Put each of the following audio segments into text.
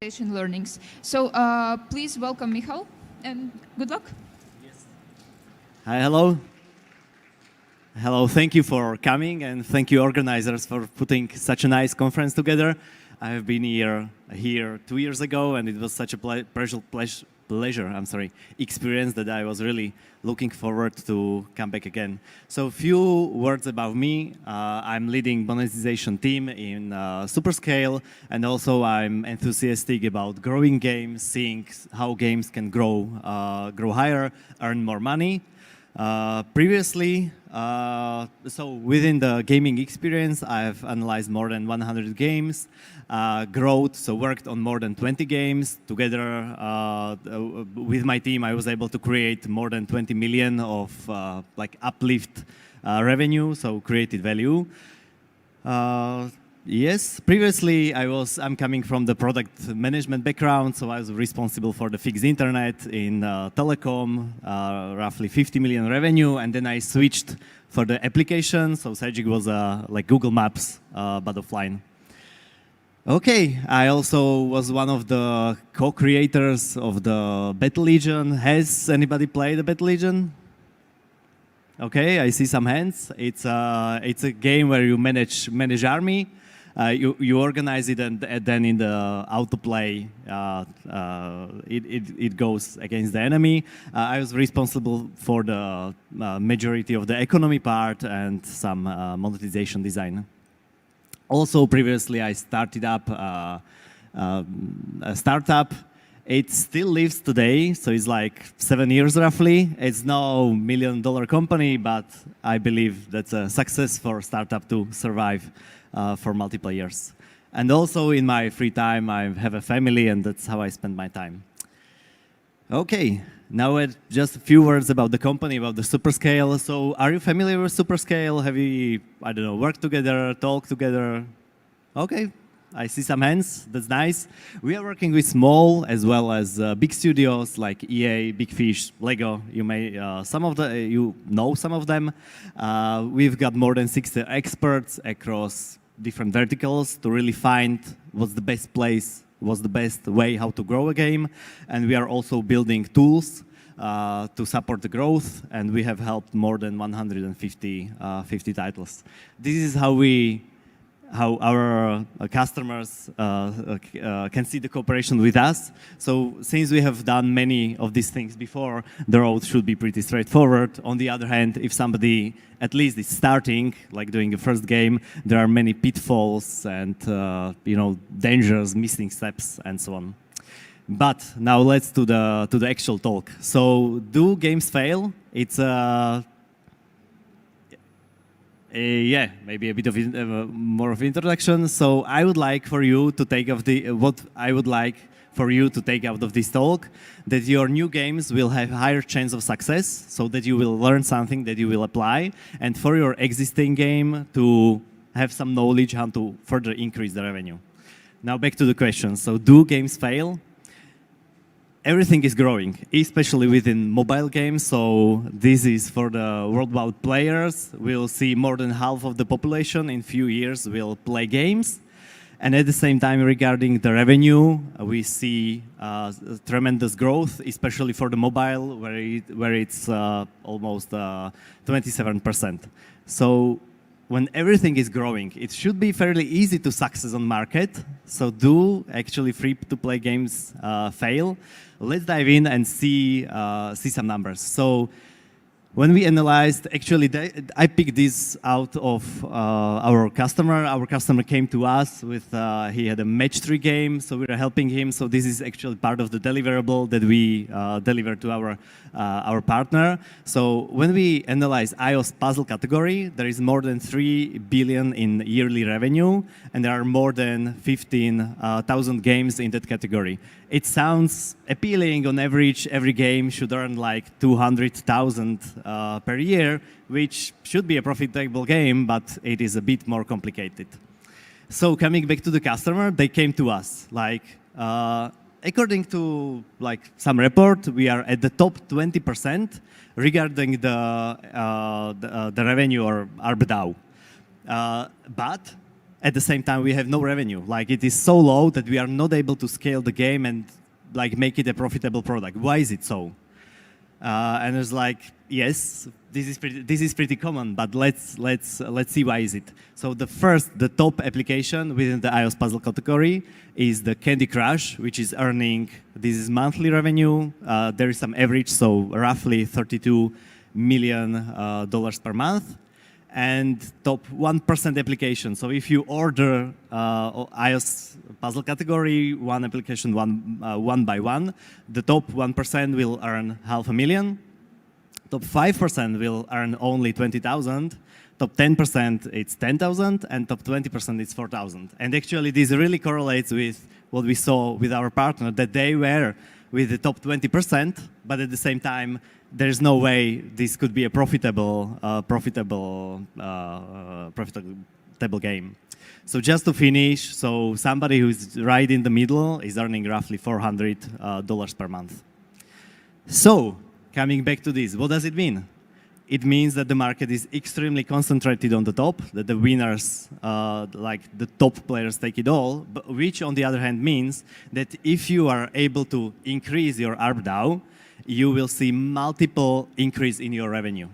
monetization learnings. So please welcome Michal and good luck. Hi, hello. Hello, thank you for coming and thank you organizers for putting such a nice conference together. I have been here 2 years ago and it was such a pleasure experience that I was really looking forward to come back again. So a few words about me. I'm leading monetization team in Superscale, and also I'm enthusiastic about growing games, seeing how games can grow higher, earn more money. Previously, so within the gaming experience, I've analyzed more than 100 games, growth, so worked on more than 20 games. Together with my team, I was able to create more than 20 million of like uplift revenue, so created value. Yes, previously I'm coming from the product management background, so I was responsible for the fixed internet in telecom, roughly 50 million revenue, and then I switched for the application, so Sagic was like Google Maps, but offline. Okay, I also was one of the co-creators of the Battle Legion. Has anybody played the Battle Legion? Okay, I see some hands. It's a game where you manage army. You organize it, and then in the autoplay, it goes against the enemy. I was responsible for the majority of the economy part and some monetization design. Also, previously, I started up a startup. It still lives today, so it's like 7 years roughly. It's no $1 million company, but I believe that's a success for a startup to survive for multiple years. And also in my free time, I have a family, and that's how I spend my time. Okay, now just a few words about the company, about the Superscale. So are you familiar with Superscale? Have you, I don't know, worked together, talked together? Okay, I see some hands, that's nice. We are working with small as well as big studios like EA, Big Fish, Lego. You know some of them. We've got more than 60 experts across different verticals to really find what's the best place, what's the best way how to grow a game. And we are also building tools to support the growth, and we have helped more than 150 titles. This is how our customers can see the cooperation with us. So since we have done many of these things before, the road should be pretty straightforward. On the other hand, if somebody at least is starting, like doing a first game, there are many pitfalls and dangers, missing steps, and so on. But now let's to the actual talk. So do games fail? It's yeah, maybe a bit of more of introduction. So I would like for you to take what I would like for you to take out of this talk, that your new games will have higher chance of success, so that you will learn something that you will apply, and for your existing game to have some knowledge how to further increase the revenue. Now back to the question. So do games fail? Everything is growing, especially within mobile games. So this is for the worldwide players. We'll see more than half of the population in few years will play games. And at the same time, regarding the revenue, we see tremendous growth, especially for the mobile, where it's almost 27%. So when everything is growing, it should be fairly easy to success on market. So do actually free-to-play games fail? Let's dive in and see some numbers. So when we analyzed, actually, I picked this out of our customer. Our customer came to us with, he had a match 3 game, so we were helping him. So this is actually part of the deliverable that we deliver to our partner. So when we analyze iOS puzzle category, there is more than 3 billion in yearly revenue, and there are more than 15,000 games in that category. It sounds appealing. On average, every game should earn like 200,000 per year, which should be a profitable game, but it is a bit more complicated. So coming back to the customer, they came to us. Like, according to like some report, we are at the top 20% regarding the revenue or ARPDAU. But at the same time we have no revenue. Like it is so low that we are not able to scale the game and like make it a profitable product. Why is it so? And it's like, yes, this is pretty common, but let's see why is it. So the top application within the iOS puzzle category is the Candy Crush, which is earning, this is monthly revenue. There is some average, so roughly $32 million per month. And top 1% application. So if you order iOS puzzle category, one application, one by one, the top 1% will earn $500,000. Top 5% will earn only 20,000. Top 10% it's 10,000, and top 20% it's 4,000. And actually, this really correlates with what we saw with our partner, that they were with the top 20%, but at the same time, there's no way this could be a profitable game. So just to finish, so somebody who's right in the middle is earning roughly $400 per month. So coming back to this, what does it mean? It means that the market is extremely concentrated on the top, that the winners, like the top players, take it all, but which on the other hand means that if you are able to increase your ARPDAU, you will see multiple increase in your revenue.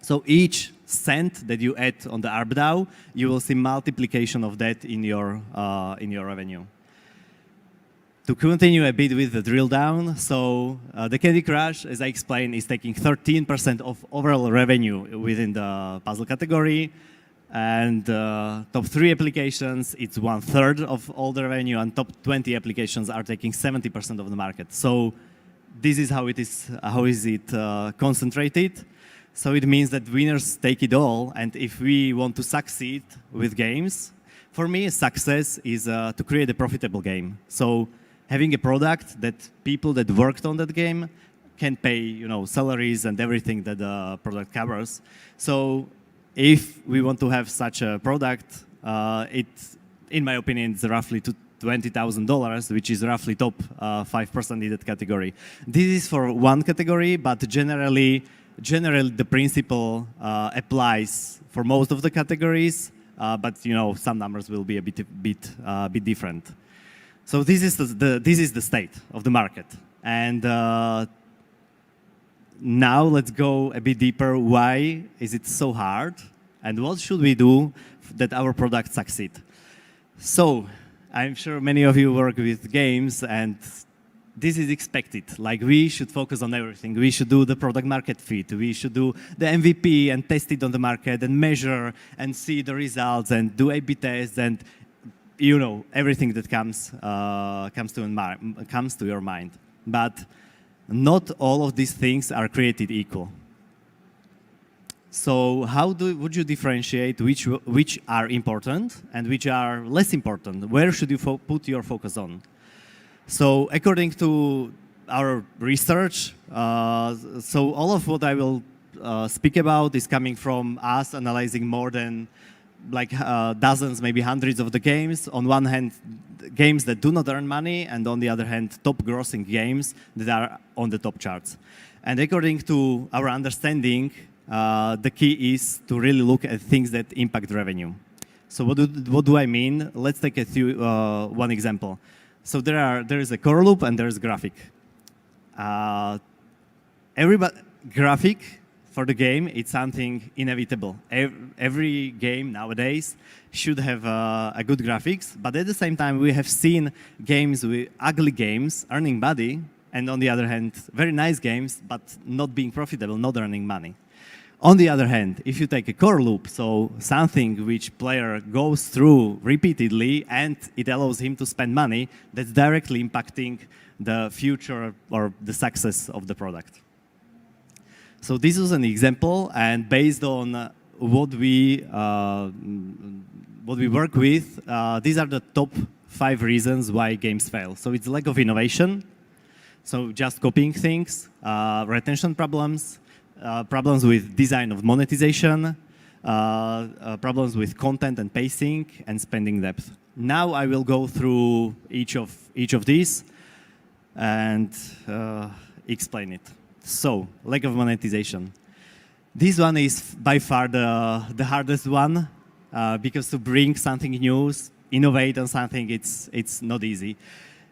So each cent that you add on the ARPDAU, you will see multiplication of that in your revenue. To continue a bit with the drill down, so the Candy Crush, as I explained, is taking 13% of overall revenue within the puzzle category. And top 3 applications, it's 1/3 of all the revenue, and top 20 applications are taking 70% of the market. So this is how it is. How is it concentrated? So it means that winners take it all, and if we want to succeed with games, for me, success is to create a profitable game. So having a product that people that worked on that game can pay, salaries and everything that the product covers. So if we want to have such a product, in my opinion, it's roughly $20,000, which is roughly top 5% in that category. This is for one category, but generally the principle applies for most of the categories. But some numbers will be a bit different. So this is the state of the market. And now let's go a bit deeper. Why is it so hard? And what should we do that our product succeed? So I'm sure many of you work with games, and this is expected. Like, we should focus on everything. We should do the product market fit. We should do the MVP and test it on the market and measure and see the results and do A/B tests and everything that comes to your mind. But not all of these things are created equal. So how would you differentiate which are important and which are less important? Where should you put your focus on? So according to our research, so all of what I will speak about is coming from us analyzing more than dozens, maybe hundreds of the games. On one hand, games that do not earn money, and on the other hand, top grossing games that are on the top charts. And according to our understanding, the key is to really look at things that impact revenue. So what do I mean? Let's take one example. So there is a core loop and there is graphic. Graphic for the game, it's something inevitable. Every game nowadays should have a good graphics, but at the same time, we have seen games with ugly games earning money, and on the other hand, very nice games, but not being profitable, not earning money. On the other hand, if you take a core loop, so something which player goes through repeatedly and it allows him to spend money, that's directly impacting the future or the success of the product. So this is an example, and based on what we work with, these are the top 5 reasons why games fail. So it's lack of innovation, so just copying things, retention problems, problems with design of monetization, problems with content and pacing, and spending depth. Now I will go through each of these and explain it. So, lack of monetization. This one is by far the hardest one. because to bring something new, innovate on something, it's not easy.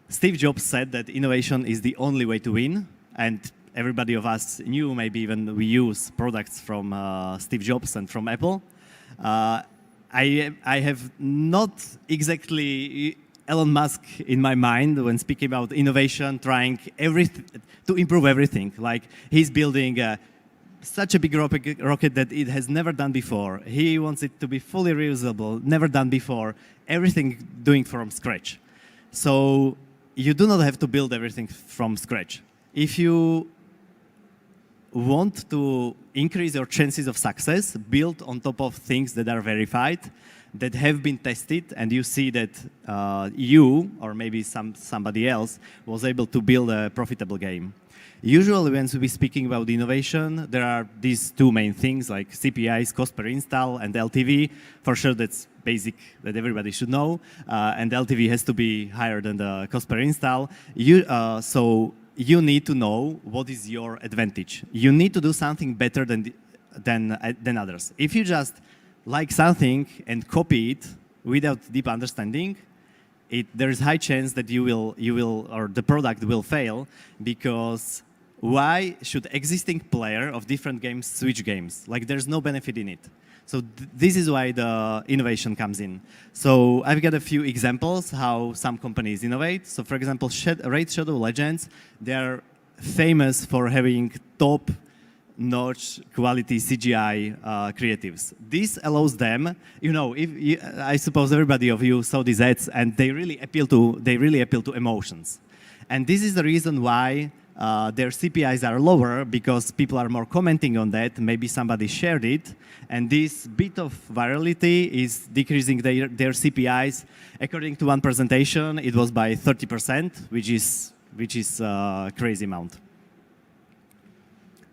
Steve Jobs said that innovation is the only way to win, and everybody of us knew, maybe even we use products from Steve Jobs and from Apple. I have not exactly Elon Musk in my mind when speaking about innovation, trying to improve everything. Like he's building such a big rocket that it has never done before. He wants it to be fully reusable, never done before. Everything doing from scratch. So you do not have to build everything from scratch. If you want to increase your chances of success, build on top of things that are verified, that have been tested, and you see that you, or maybe somebody else, was able to build a profitable game. Usually when we're speaking about innovation, there are these two main things like CPIs, cost per install, and LTV. For sure, that's basic, that everybody should know. And LTV has to be higher than the cost per install. So you need to know what is your advantage. You need to do something better than others. If you just like something and copy it without deep understanding, there is high chance that you will, or the product will fail, because why should existing player of different games switch games? Like there's no benefit in it. So this is why the innovation comes in. So I've got a few examples how some companies innovate. So for example, Raid Shadow Legends, they are famous for having top-notch quality CGI creatives. This allows them, I suppose everybody of you saw these ads, and they really appeal to emotions. And this is the reason why their CPIs are lower, because people are more commenting on that. Maybe somebody shared it, and this bit of virality is decreasing their CPIs. According to one presentation, it was by 30%, which is a crazy amount.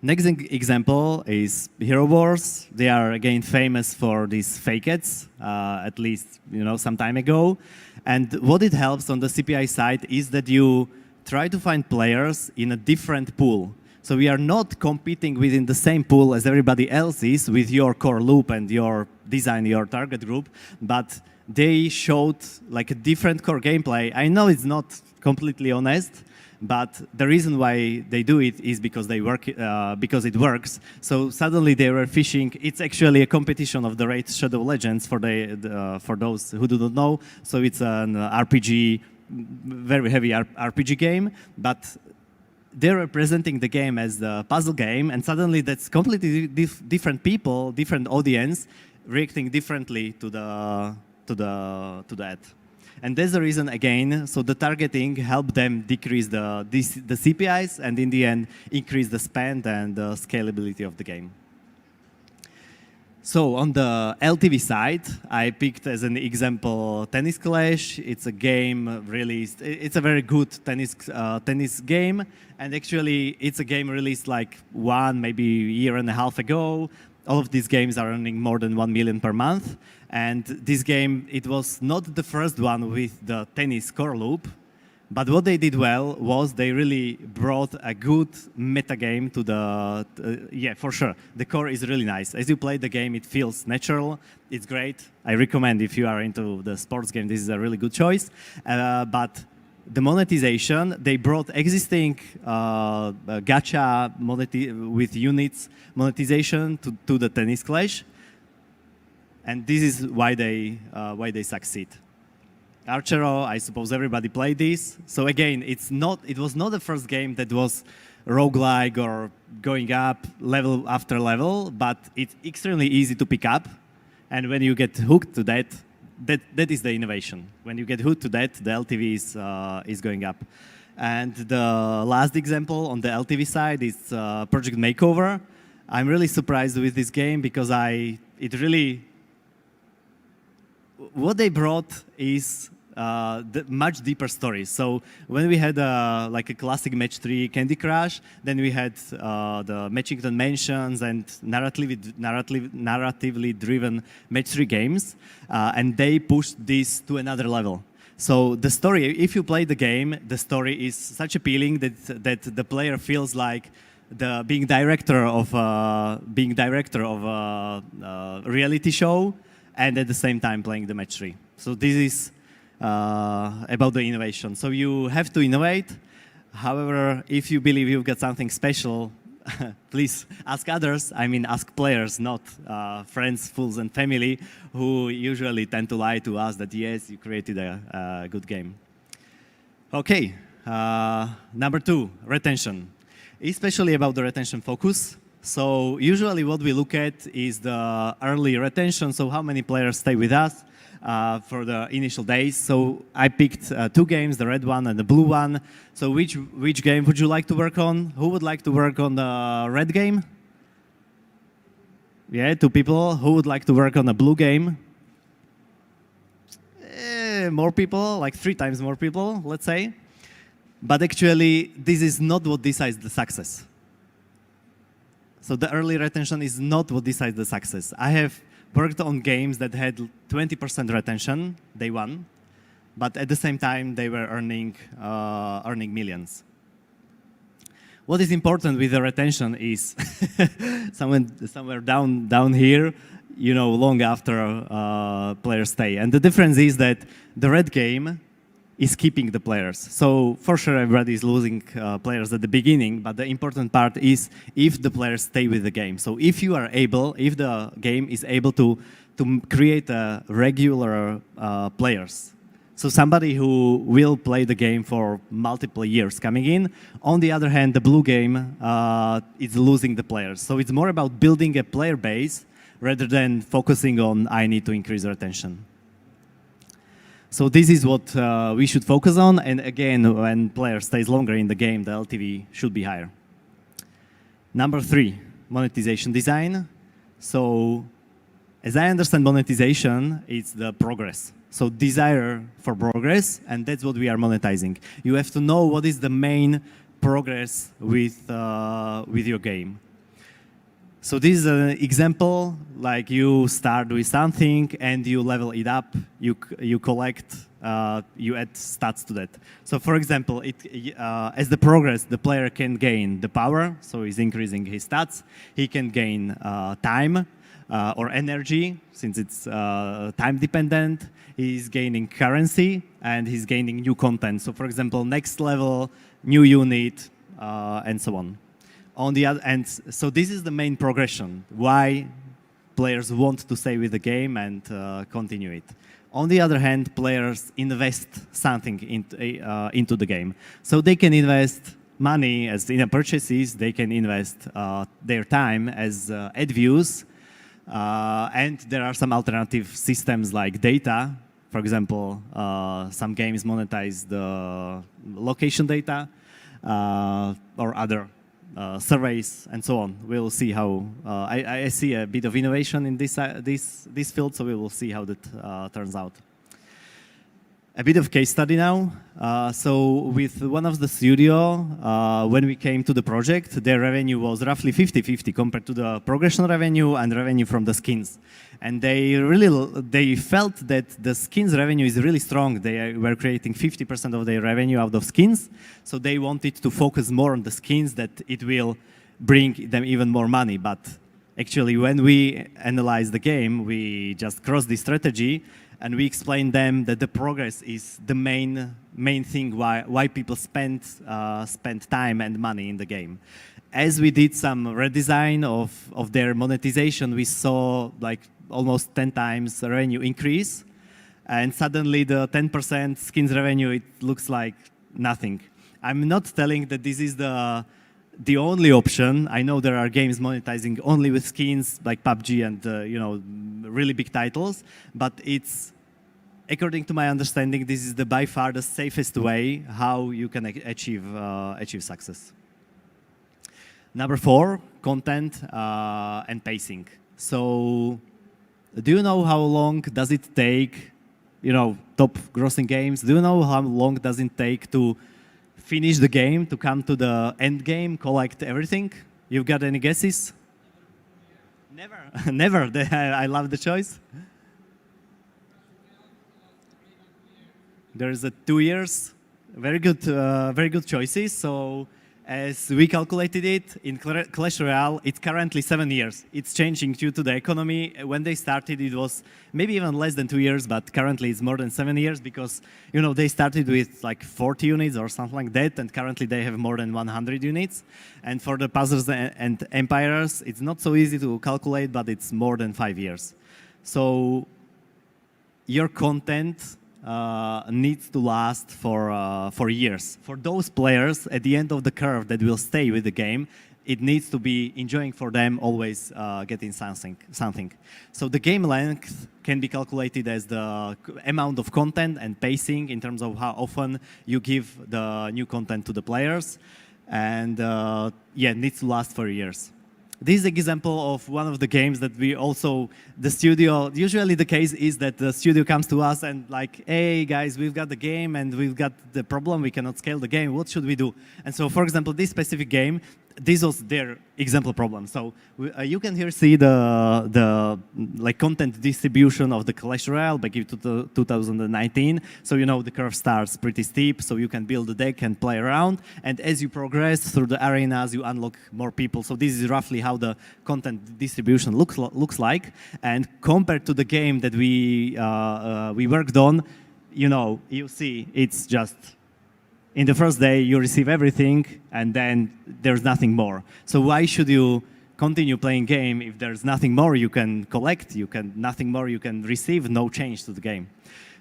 Next example is Hero Wars. They are again famous for these fake ads, at least some time ago. And what it helps on the CPI side is that you try to find players in a different pool. So we are not competing within the same pool as everybody else is with your core loop and your design, your target group, but they showed like a different core gameplay. I know it's not completely honest, but the reason why they do it is because because it works. So suddenly they were fishing. It's actually a competition of the Raid Shadow Legends for those who do not know. So it's an RPG, very heavy RPG game, but they're representing the game as the puzzle game, and suddenly that's completely different people, different audience, reacting differently to that. And that's the reason, again, so the targeting helped them decrease the CPIs, and in the end, increase the spend and the scalability of the game. So on the LTV side, I picked as an example Tennis Clash. It's a game released. It's a very good tennis game, and actually it's a game released like maybe year and a half ago. All of these games are earning more than 1 million per month, and this game, it was not the first one with the tennis core loop. But what they did well was they really brought a good meta game to the, yeah, for sure. The core is really nice. As you play the game, it feels natural. It's great. I recommend if you are into the sports game, this is a really good choice. But the monetization, they brought existing gacha with units monetization to the Tennis Clash. And this is why they succeed. Archero, I suppose everybody played this. So again, it was not the first game that was roguelike or going up level after level, but it's extremely easy to pick up. And when you get hooked to that is the innovation. When you get hooked to that, the LTV is going up. And the last example on the LTV side is Project Makeover. I'm really surprised with this game because what they brought is the much deeper story. So when we had like a classic match 3 Candy Crush, then we had the Matchington Mansions and narratively driven match 3 games, and they pushed this to another level. So the story, if you play the game, the story is such appealing that the player feels like being director of a reality show. and at the same time playing the match 3. So this is about the innovation. So you have to innovate. However, if you believe you've got something special, please ask others. I mean, ask players, not friends, fools, and family, who usually tend to lie to us that, yes, you created a good game. OK, number 2, retention. Especially about the retention focus. So usually what we look at is the early retention, so how many players stay with us for the initial days. So I picked 2 games, the red one and the blue one. So which game would you like to work on? Who would like to work on the red game? Yeah, 2 people. Who would like to work on the blue game? More people, like 3 times more people, let's say. But actually, this is not what decides the success. So the early retention is not what decides the success. I have worked on games that had 20% retention day 1, but at the same time, they were earning millions. What is important with the retention is somewhere down here, you know, long after players stay. And the difference is that the red game is keeping the players. So for sure, everybody is losing players at the beginning, but the important part is if the players stay with the game. So if the game is able to create a regular players, so somebody who will play the game for multiple years coming in. On the other hand, the blue game is losing the players. So it's more about building a player base rather than focusing on I need to increase retention. So this is what we should focus on. And again, when player stays longer in the game, the LTV should be higher. Number 3, monetization design. So as I understand monetization, it's the progress. So desire for progress, and that's what we are monetizing. You have to know what is the main progress with your game. So this is an example, like you start with something and you level it up, you collect, you add stats to that. So for example, as the progress, the player can gain the power, so he's increasing his stats. He can gain time or energy, since it's time dependent. He's gaining currency and he's gaining new content. So for example, next level, new unit, and so on. On the other, and so this is the main progression, why players want to stay with the game and continue it. On the other hand, players invest something into the game. So they can invest money as in purchases, they can invest their time as ad views, and there are some alternative systems like data. For example, some games monetize the location data or other surveys and so on. We'll see how I see a bit of innovation in this field, so we will see how that turns out. A bit of case study now. So with one of the studio, when we came to the project, their revenue was roughly 50-50 compared to the progression revenue and revenue from the skins. And they felt that the skins revenue is really strong. They were creating 50% of their revenue out of skins. So they wanted to focus more on the skins, that it will bring them even more money. But actually, when we analyzed the game, we just crossed the strategy. And we explained them that the progress is the main thing why people spend time and money in the game. As we did some redesign of their monetization, we saw like almost 10 times revenue increase. And suddenly the 10% skins revenue, it looks like nothing. I'm not telling that this is the only option. I know there are games monetizing only with skins like PUBG and really big titles, but it's, according to my understanding, this is by far the safest way how you can achieve success. Number 4, content and pacing. So do you know how long does it take, top grossing games, do you know how long does it take to finish the game, to come to the end game, collect everything? You've got any guesses? Never. Never. I love the choice. There is 2 years. Very good choices. So As we calculated it, in Clash Royale, it's currently 7 years. It's changing due to the economy. When they started, it was maybe even less than 2 years, but currently it's more than 7 years because, they started with like 40 units or something like that, and currently they have more than 100 units. And for the puzzles and empires, it's not so easy to calculate, but it's more than 5 years. So your content needs to last for years. For those players at the end of the curve that will stay with the game, it needs to be enjoying for them, always getting something. So the game length can be calculated as the amount of content and pacing in terms of how often you give the new content to the players. And it needs to last for years. This is an example of one of the games that we also, the studio, usually the case is that the studio comes to us and like, hey guys, we've got the game and we've got the problem, we cannot scale the game, what should we do? And so for example, this specific game, this was their example problem. So you can here see the content distribution of the Clash Royale back in 2019. So the curve starts pretty steep, so you can build a deck and play around. And as you progress through the arenas, you unlock more people. So this is roughly how the content distribution looks like. And compared to the game that we worked on, you see it's just in the first day, you receive everything, and then there's nothing more. So why should you continue playing game if there's nothing more you can collect, nothing more you can receive, no change to the game?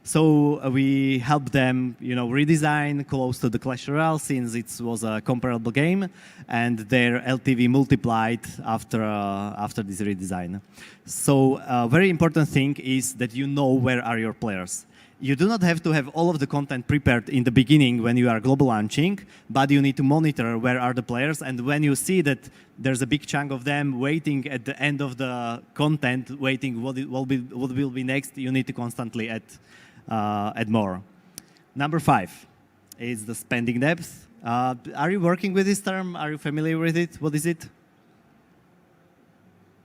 So we helped them, redesign close to the Clash Royale since it was a comparable game, and their LTV multiplied after this redesign. So a very important thing is that you know where are your players. You do not have to have all of the content prepared in the beginning when you are global launching, but you need to monitor where are the players. And when you see that there's a big chunk of them waiting at the end of the content, waiting what will be next, you need to constantly add more. Number 5 is the spending depth. Are you working with this term? Are you familiar with it? What is it?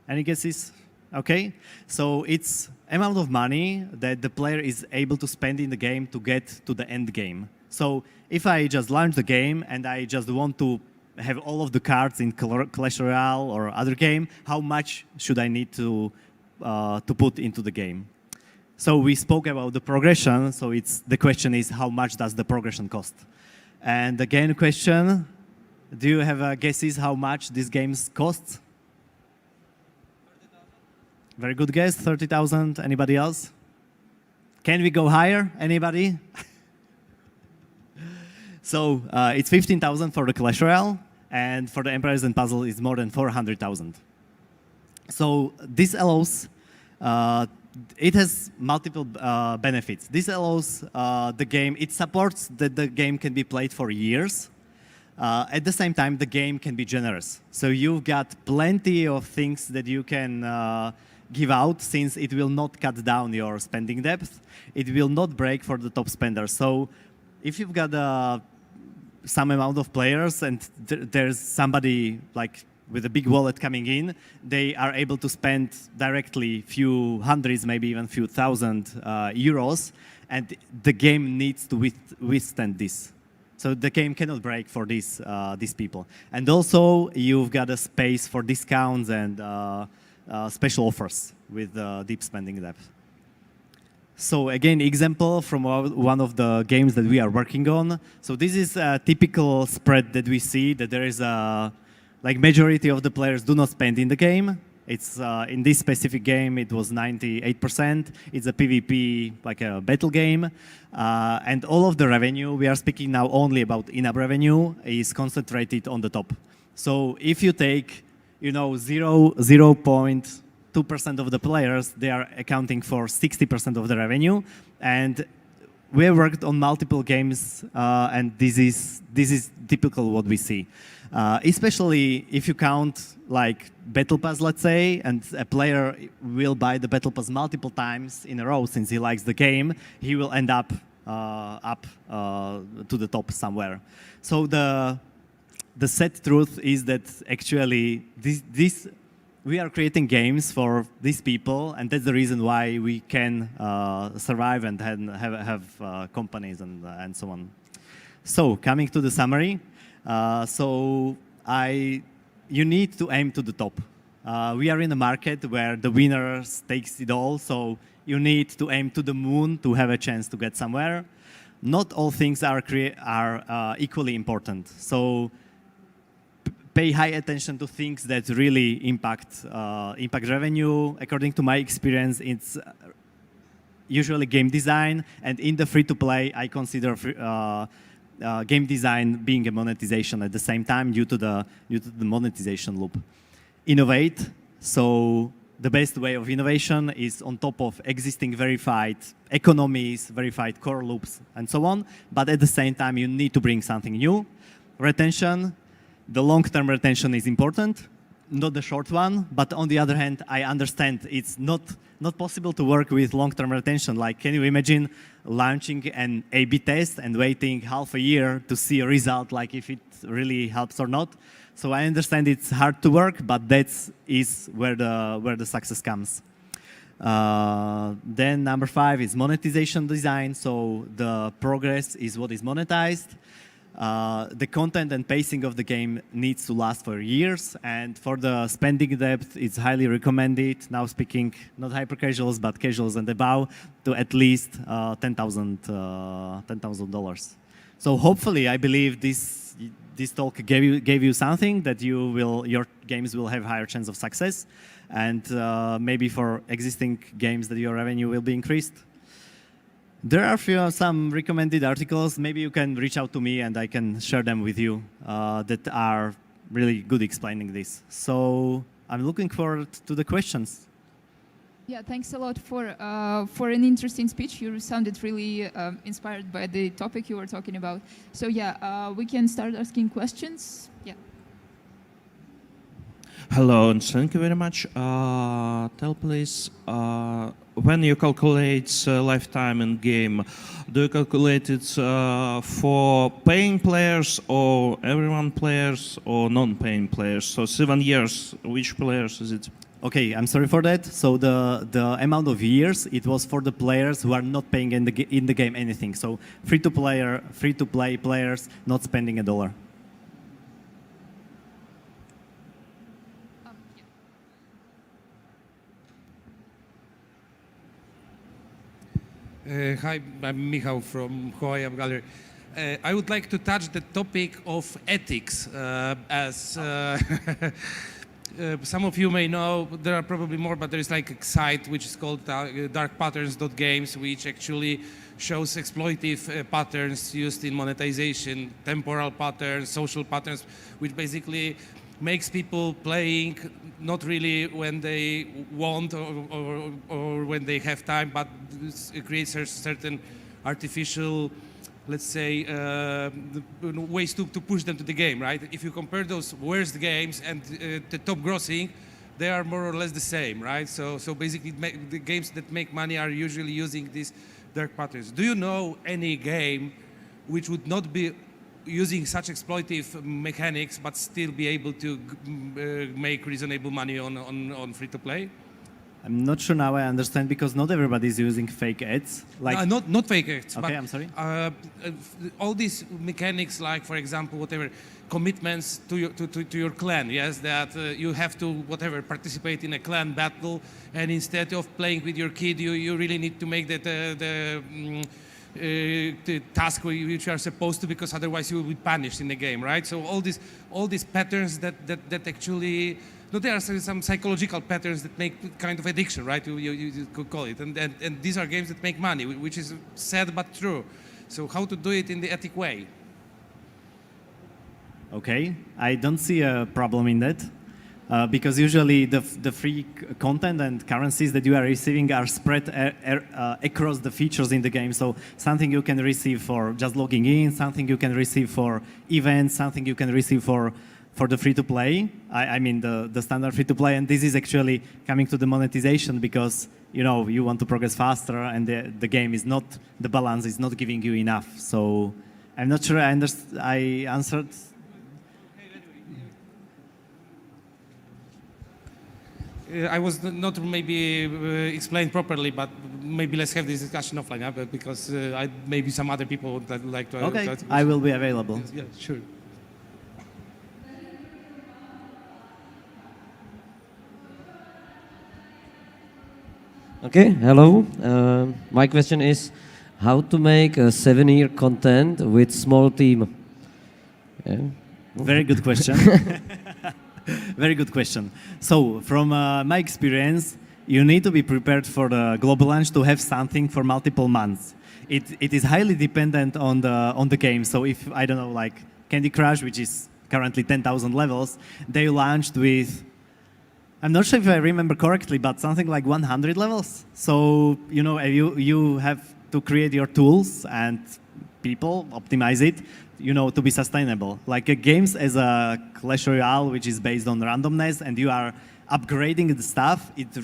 Any guesses? Okay, so it's amount of money that the player is able to spend in the game to get to the end game. So if I just launch the game and I just want to have all of the cards in Clash Royale or other game, how much should I need to put into the game? So we spoke about the progression, so the question is how much does the progression cost? And again, question, do you have guesses how much these games cost? Very good guess, 30,000. Anybody else? Can we go higher? Anybody? So it's 15,000 for the Clash Royale, and for the Empires and Puzzle, it's more than 400,000. So this allows, it has multiple benefits. This allows the game, it supports that the game can be played for years. At the same time, the game can be generous. So you've got plenty of things that you can give out, since it will not cut down your spending depth. It will not break for the top spenders. So if you've got some amount of players and there's somebody like with a big wallet coming in, they are able to spend directly few hundreds, maybe even few thousand euros, and the game needs to withstand this. So the game cannot break for these people. And also, you've got a space for discounts and special offers with deep spending depth. So again, example from one of the games that we are working on. So this is a typical spread that we see, that there is like majority of the players do not spend in the game. It's in this specific game, it was 98%. It's a PvP, like a battle game. And all of the revenue, we are speaking now only about in-app revenue, is concentrated on the top. So if you take 0.2% of the players, they are accounting for 60% of the revenue. And we have worked on multiple games, and this is typical what we see. Especially if you count like Battle Pass, let's say, and a player will buy the Battle Pass multiple times in a row since he likes the game, he will end up to the top somewhere. So the sad truth is that actually we are creating games for these people, and that's the reason why we can survive and have companies and so on. So coming to the summary, So you need to aim to the top. We are in a market where the winners takes it all, so you need to aim to the moon to have a chance to get somewhere. Not all things are equally important. So pay high attention to things that really impact revenue. According to my experience, it's usually game design, and in the free-to-play, I consider game design being a monetization at the same time due to the monetization loop. Innovate. So the best way of innovation is on top of existing verified economies, verified core loops, and so on. But at the same time, you need to bring something new. Retention. The long-term retention is important, not the short one. But on the other hand, I understand it's not possible to work with long-term retention. Like, can you imagine launching an A/B test and waiting half a year to see a result, like if it really helps or not? So I understand it's hard to work, but that is where the success comes. Then number 5 is monetization design. So the progress is what is monetized. The content and pacing of the game needs to last for years, and for the spending depth, it's highly recommended, now speaking not hyper-casuals, but casuals and above, to at least $10,000. So hopefully, I believe this talk gave you something that your games will have higher chance of success, and maybe for existing games that your revenue will be increased. There are some recommended articles. Maybe you can reach out to me and I can share them with you that are really good explaining this. So I'm looking forward to the questions. Yeah, thanks a lot for an interesting speech. You sounded really inspired by the topic you were talking about. So yeah, we can start asking questions. Yeah. Hello, and thank you very much. Tell please, when you calculate lifetime in game, do you calculate it for paying players or everyone players or non-paying players? So 7 years, which players is it? Okay, I'm sorry for that. So the amount of years, it was for the players who are not paying in the game anything. So free-to-play players not spending $1. Hi, I'm Michal from Hawaii App Gallery. I would like to touch the topic of ethics. As some of you may know, there are probably more, but there is like a site which is called darkpatterns.games, which actually shows exploitive patterns used in monetization, temporal patterns, social patterns, which basically makes people playing not really when they want or when they have time, but it creates a certain artificial, let's say, ways to push them to the game, right? If you compare those worst games and the top grossing, they are more or less the same, right? So basically, the games that make money are usually using these dark patterns. Do you know any game which would not be using such exploitive mechanics but still be able to make reasonable money on free-to-play? I'm not sure now I understand, because not everybody is using fake ads. Like not fake ads. Okay, but, I'm sorry. All these mechanics, like for example, whatever commitments to your clan. Yes, that you have to participate in a clan battle, and instead of playing with your kid, you really need to make that the task which you are supposed to, because otherwise you will be punished in the game, right? So all these patterns that actually, no, there are some psychological patterns that make kind of addiction, right? You could call it, and these are games that make money, which is sad but true. So how to do it in the ethic way? Okay, I don't see a problem in that. Because usually the free content and currencies that you are receiving are spread across the features in the game. So something you can receive for just logging in, something you can receive for events, something you can receive for the free-to-play. I mean the standard free-to-play, and this is actually coming to the monetization, because you want to progress faster, and the game is not, the balance is not giving you enough. So I'm not sure I answered. I was not maybe explained properly, but maybe let's have this discussion offline, because maybe some other people would like to. Okay, I will be available. Yeah, sure. Okay, hello. My question is how to make a 7-year content with small team. Yeah. Very good question. Very good question. So, from my experience, you need to be prepared for the global launch to have something for multiple months. It is highly dependent on the game. So, if I don't know, like Candy Crush, which is currently 10,000 levels, they launched with, I'm not sure if I remember correctly, but something like 100 levels. So, you know, you have to create your tools and people optimize it, you know, to be sustainable. Like games as a Clash Royale, which is based on randomness, and you are upgrading the stuff, it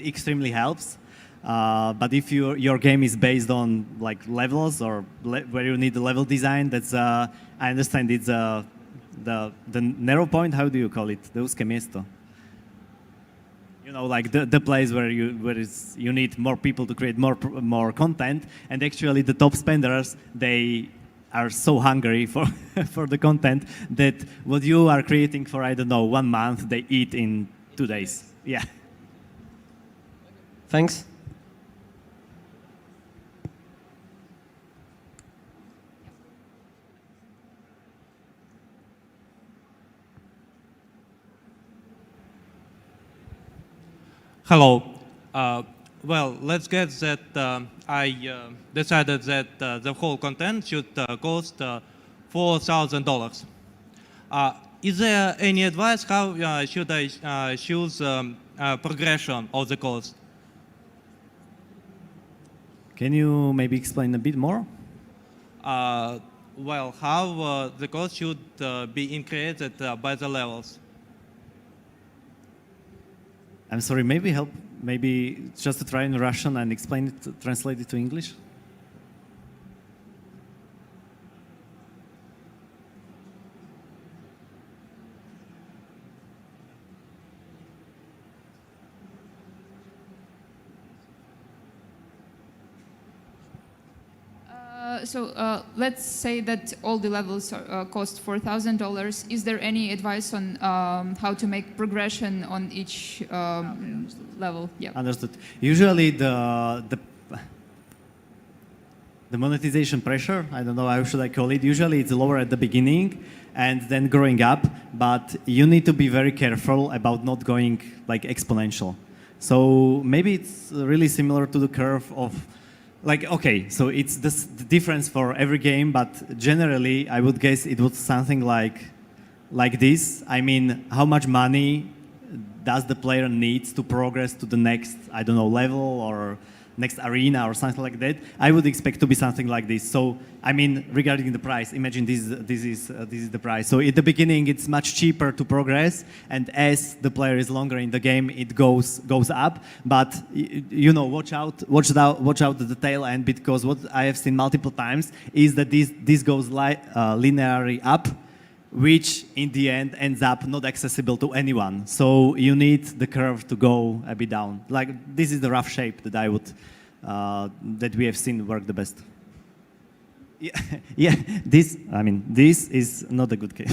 extremely helps. But if your game is based on like levels or where you need the level design, that's I understand it's the narrow point. How do you call it? The úzké miesto. You know, like the place where you need more people to create more content, and actually the top spenders, they are so hungry for for the content that what you are creating for, I don't know, 1 month, they eat in 2 days. Yeah. Thanks. Hello. Well, let's get that I decided that the whole content should cost $4,000. Is there any advice how should I choose progression of the cost? Can you maybe explain a bit more? Well, how the cost should be increased by the levels? I'm sorry, maybe just to try in Russian and explain it, translate it to English? Let's say that all the levels cost $4,000. Is there any advice on how to make progression on each level? Yeah. Understood. Usually the monetization pressure, I don't know how should I call it, usually it's lower at the beginning and then growing up, but you need to be very careful about not going like exponential. So maybe it's really similar to the curve of, like, okay, so it's the difference for every game, but generally I would guess it was something like this. I mean, how much money does the player need to progress to the next, I don't know, level or next arena or something like that? I would expect to be something like this. So, I mean, regarding the price, imagine this is the price. So at the beginning, it's much cheaper to progress, and as the player is longer in the game, it goes up. But you know, watch out the tail end, because what I have seen multiple times is that this goes linearly up, which in the end ends up not accessible to anyone. So you need the curve to go a bit down. Like, this is the rough shape that I would, that we have seen work the best. Yeah, yeah, this is not a good case.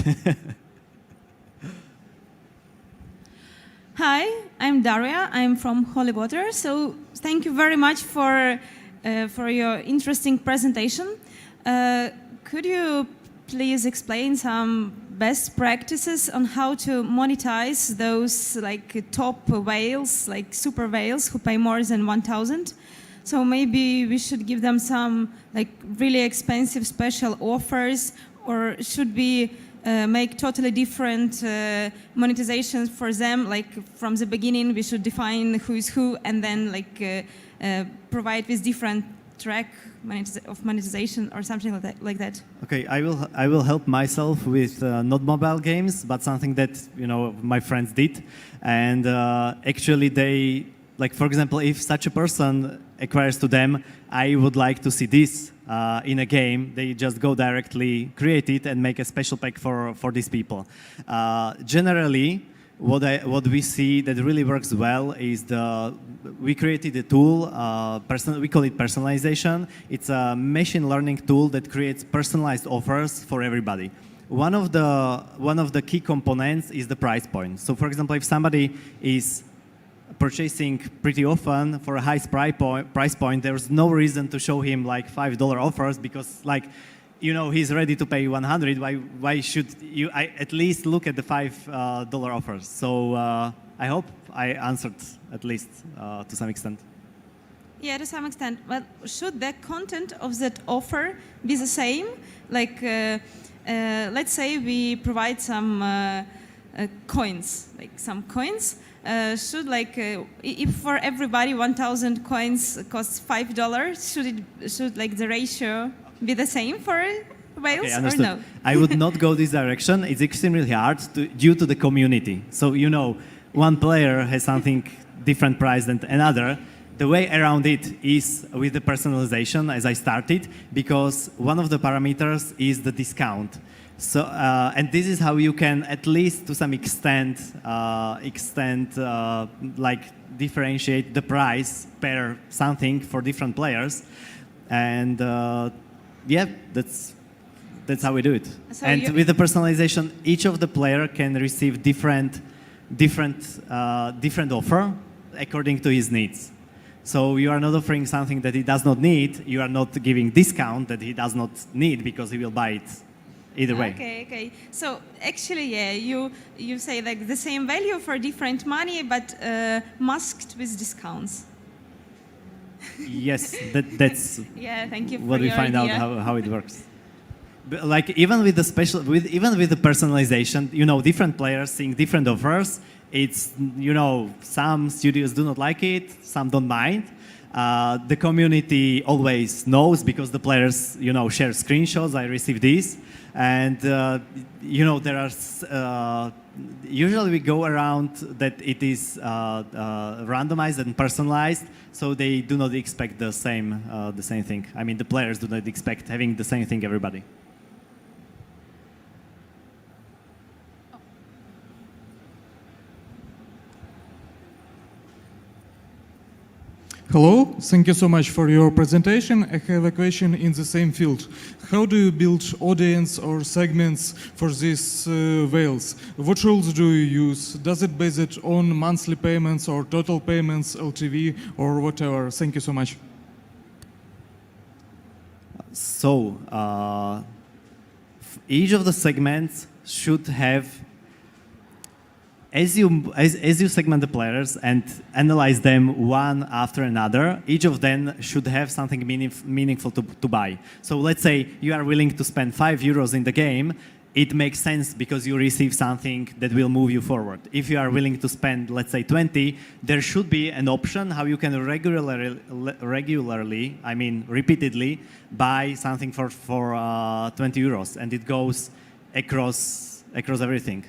Hi, I'm Daria. I'm from Holy Water. So thank you very much for your interesting presentation. Could you please explain some best practices on how to monetize those like top whales, like super whales who pay more than 1,000? So maybe we should give them some like really expensive special offers, or should we make totally different monetizations for them? Like from the beginning, we should define who is who, and then like provide with different track of monetization or something like that. Okay, I will help myself with not mobile games, but something that, you know, my friends did, and actually they, like, for example, if such a person acquires to them, I would like to see this in a game, they just go directly, create it, and make a special pack for these people. Generally, what we see that really works well is we created a tool, we call it personalization. It's a machine learning tool that creates personalized offers for everybody. One of the key components is the price point. So, for example, if somebody is purchasing pretty often for a high price point, there's no reason to show him like $5 offers because like, you know, he's ready to pay 100. Why should you at least look at the $5 offers? So I hope I answered at least to some extent. Yeah, to some extent. But should the content of that offer be the same? Like, let's say we provide some coins, like some coins. Should like if for everybody 1,000 coins costs $5, should like the ratio be the same for whales or no? I would not go this direction. It's extremely hard due to the community. So you know, one player has something different price than another. The way around it is with the personalization, as I started, because one of the parameters is the discount. So, and this is how you can, at least to some extent, like differentiate the price per something for different players, and yeah, that's how we do it. So and with the personalization, each of the player can receive different offer according to his needs. So you are not offering something that he does not need. You are not giving discount that he does not need because he will buy it either way. Okay. So actually, yeah, you say like the same value for different money, but masked with discounts. Yes, that's yeah. Thank you. What for we your find idea. out how it works. But like even with the personalization, you know, different players seeing different offers. It's, you know, some studios do not like it, some don't mind. The community always knows because the players, you know, share screenshots. I received these, and you know, there are usually we go around that it is randomized and personalized, so they do not expect the same thing. I mean, the players do not expect having the same thing everybody. Hello, thank you so much for your presentation. I have a question in the same field. How do you build audience or segments for these whales? What tools do you use? Does it base it on monthly payments or total payments, LTV or whatever? Thank you so much. So each of the segments should have, as you segment the players and analyze them one after another, each of them should have something meaningful to buy. So let's say you are willing to spend €5 in the game, it makes sense because you receive something that will move you forward. If you are willing to spend, let's say 20, there should be an option how you can regularly, I mean repeatedly, buy something for €20, and it goes across everything.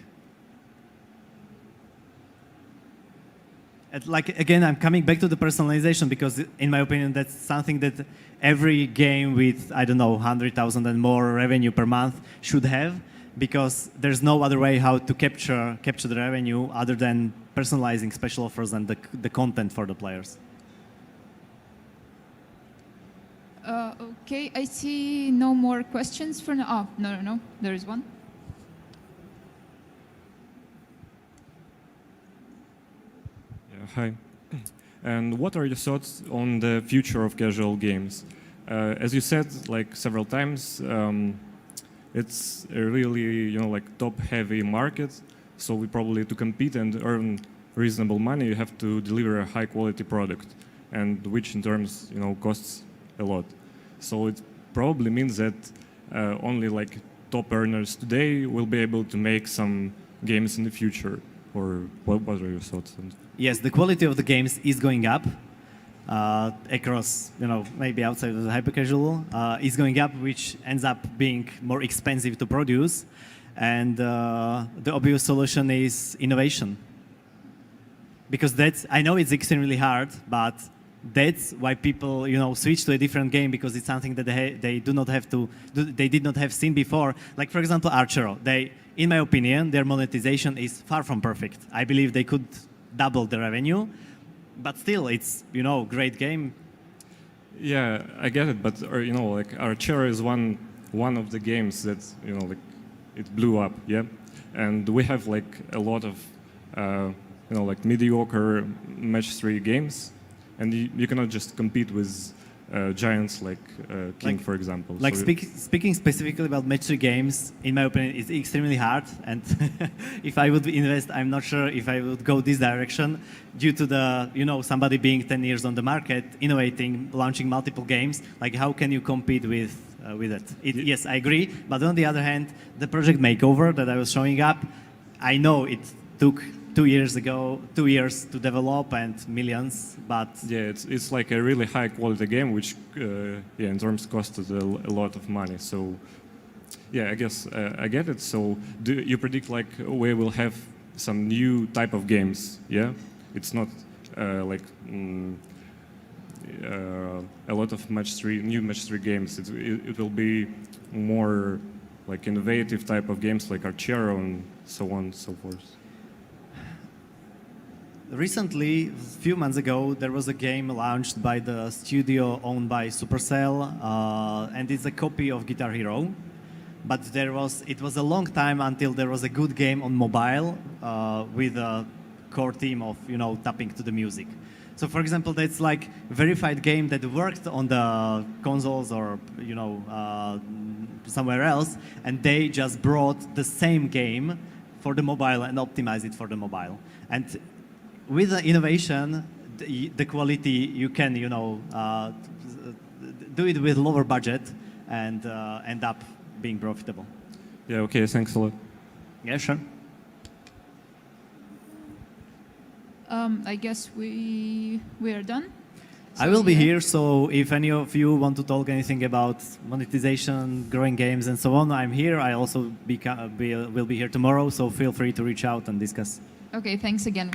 Like again, I'm coming back to the personalization because, in my opinion, that's something that every game with, I don't know, 100,000 and more revenue per month should have, because there's no other way how to capture the revenue other than personalizing special offers and the content for the players. Okay, I see no more questions for now. Oh, no, there is one. Hi. And what are your thoughts on the future of casual games? As you said, like several times, it's a really, you know, like top-heavy market. So we probably, to compete and earn reasonable money, you have to deliver a high-quality product, and which in terms, you know, costs a lot. So it probably means that only like top earners today will be able to make some games in the future. Or what are your thoughts on? Yes, the quality of the games is going up across, you know, maybe outside of the hyper-casual, is going up, which ends up being more expensive to produce. And the obvious solution is innovation. Because I know it's extremely hard, but that's why people, you know, switch to a different game, because it's something that they did not have seen before. Like, for example, Archero. In my opinion, their monetization is far from perfect. I believe they could double the revenue, but still, it's, you know, great game. Yeah, I get it, but you know, like Archero is one of the games that, you know, like it blew up, yeah, and we have like a lot of like mediocre match-3 games, and you cannot just compete with giants like King, for example. Like So speaking specifically about match-3 games, in my opinion, it's extremely hard. And if I would invest, I'm not sure if I would go this direction due to the, somebody being 10 years on the market, innovating, launching multiple games. Like, how can you compete with it? Yes, I agree. But on the other hand, the project Makeover that I was showing up, I know it took 2 years to develop and millions, but yeah, it's like a really high quality game, which in terms costed a lot of money. So yeah, I guess I get it. So do you predict like we will have some new type of games? Yeah, it's not like a lot of new match-3 games. It will be more like innovative type of games like Archero and so on and so forth. recently, a few months ago, there was a game launched by the studio owned by Supercell, and it's a copy of Guitar Hero. But it was a long time until there was a good game on mobile with a core theme of tapping to the music. So, for example, that's like a verified game that worked on the consoles or somewhere else, and they just brought the same game for the mobile and optimized it for the mobile. And with the innovation, the quality you can do it with lower budget and end up being profitable. Yeah. Okay. Thanks a lot. Yeah, sure. I guess we are done. I will be here, so if any of you want to talk anything about monetization, growing games, and so on, I'm here. I also will be here tomorrow, so feel free to reach out and discuss. Okay, thanks again.